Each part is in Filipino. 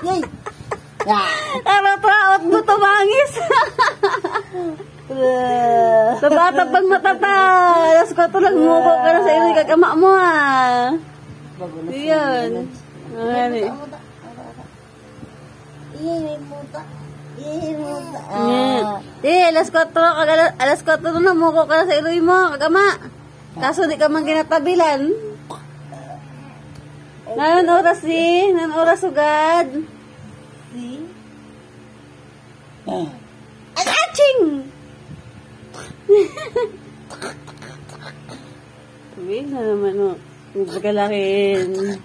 Yay! Ah! Araw-traot mo tumangis. Sa bata pag matata. Alas 4 lang muko ka na sa iyo kagama mo ah. Iyan. Ano eh. Iyan muta. Iyan muta. Alas 4 na muko ka na sa iyo mo kagama. Kaso di ka man ginatabilan. Ngayon oras Ngayon oras ugad. Ay, aching! Tubig na naman o. Pagkalakin.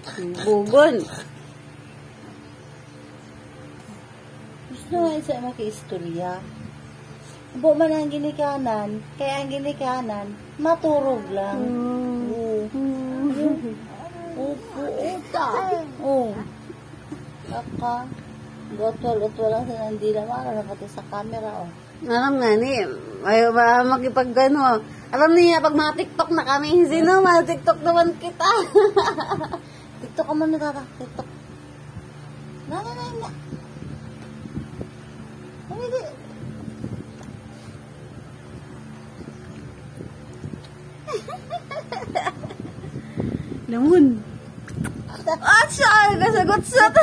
Bugon. Gusto nga isa maki-istorya. Bo man ang ginikanan, kaya ang ginikanan, maturog lang. Upo-uta. Oo. Kaka. Utwal lang sa nandila. Mara pati sa camera, oh. Alam nga ni, ayaw ba makipag gano. Alam niya, pag mga TikTok na kami, sino, mga TikTok naman kita. TikTok ka man natata. TikTok. Na. Hindi. Lamun. At siya, nasagot-sot.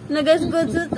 Nagasgot-sot.